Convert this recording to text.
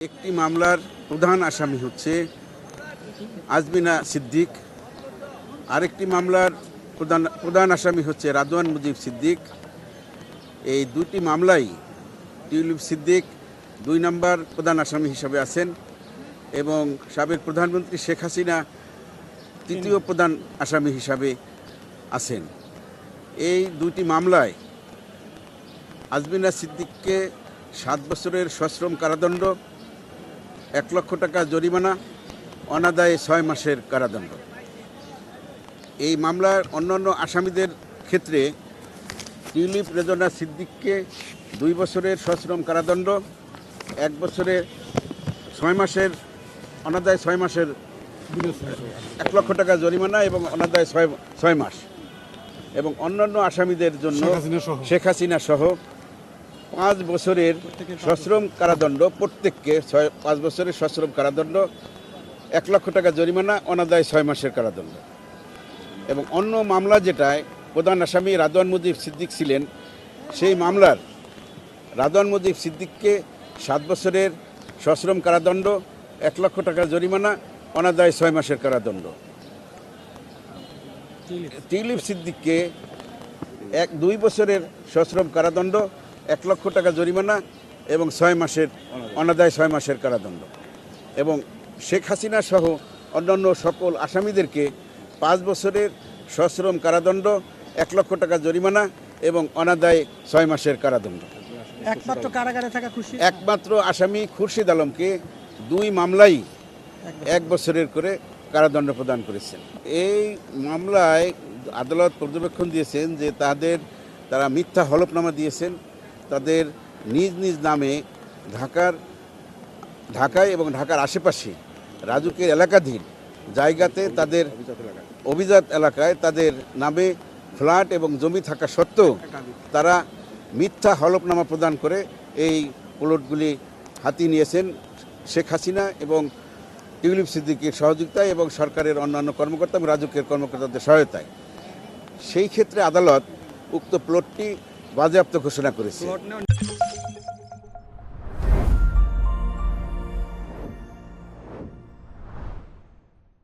একটি মামলার প্রধান আসামি হচ্ছে আজমিনা সিদ্দিক, আরেকটি মামলার প্রধান আসামি হচ্ছে রাদওয়ান মুজিব সিদ্দিক। এই দুটি মামলাই টিউলিপ সিদ্দিক ২ নম্বর প্রধান আসামি হিসাবে আছেন এবং সাবেক প্রধানমন্ত্রী শেখ হাসিনা ৩য় প্রধান আসামি হিসাবে আছেন। এই দুটি মামলায় আজমিনা সিদ্দিককে ৭ বছরের সশ্রম কারাদণ্ড, ১ লক্ষ টাকা জরিমানা, অনাদায়ে ৬ মাসের কারাদণ্ড। এই মামলার অন্যান্য আসামিদের ক্ষেত্রে টিউলিপ রেজনা সিদ্দিককে ২ বছরের সশ্রম কারাদণ্ড, ১ বছরে ৬ মাসের অনাদায়ে ৬ মাসের ১ লক্ষ টাকা জরিমানা এবং অনাদায়ে ৬ মাস, এবং অন্যান্য আসামিদের জন্য শেখ হাসিনা সহ ৫ বছরের সশ্রম কারাদণ্ড, প্রত্যেককে ৫ বছরের সশ্রম কারাদণ্ড, ১ লক্ষ টাকা জরিমানা, অনাদায়ে ৬ মাসের কারাদণ্ড। এবং অন্য মামলা যেটায় প্রধান আসামি রাদওয়ান মুজিব সিদ্দিক ছিলেন, সেই মামলার রাদওয়ান মুজিব সিদ্দিককে ৭ বছরের সশ্রম কারাদণ্ড, ১ লক্ষ টাকা জরিমানা, অনাদায়ে ৬ মাসের কারাদণ্ড। টিউলিপ সিদ্দিককে ২ বছরের সশ্রম কারাদণ্ড, ১ লক্ষ টাকা জরিমানা এবং ৬ মাসের অনাদায়ে ৬ মাসের কারাদণ্ড। এবং শেখ হাসিনা সহ অন্যান্য সকল আসামিদেরকে ৫ বছরের সশ্রম কারাদণ্ড, ১ লক্ষ টাকা জরিমানা এবং অনাদায়ে ৬ মাসের কারাদণ্ড। একমাত্র কারাগারে থাকা খুশি একমাত্র আসামি খুরশিদ আলমকে ২ মামলাই ১ বছরের করে কারাদণ্ড প্রদান করেছেন। এই মামলায় আদালত পর্যবেক্ষণ দিয়েছেন যে তারা মিথ্যা হলফনামা দিয়েছেন। তাদের নিজ নিজ নামে ঢাকায় এবং ঢাকার আশেপাশে রাজুকের এলাকাধীন জায়গাতে, তাদের অভিজাত এলাকায় তাদের নামে ফ্ল্যাট এবং জমি থাকা সত্ত্বেও তারা মিথ্যা হলফনামা প্রদান করে এই প্লটগুলি হাতিয়ে নিয়েছেন শেখ হাসিনা এবং টিউলিপ সিদ্দিকের সহযোগিতায় এবং সরকারের অন্যান্য কর্মকর্তা এবং রাজুকের কর্মকর্তাদের সহায়তায়। সেই ক্ষেত্রে আদালত উক্ত প্লটটি বাজেয়াপ্ত ঘোষণা করেছে।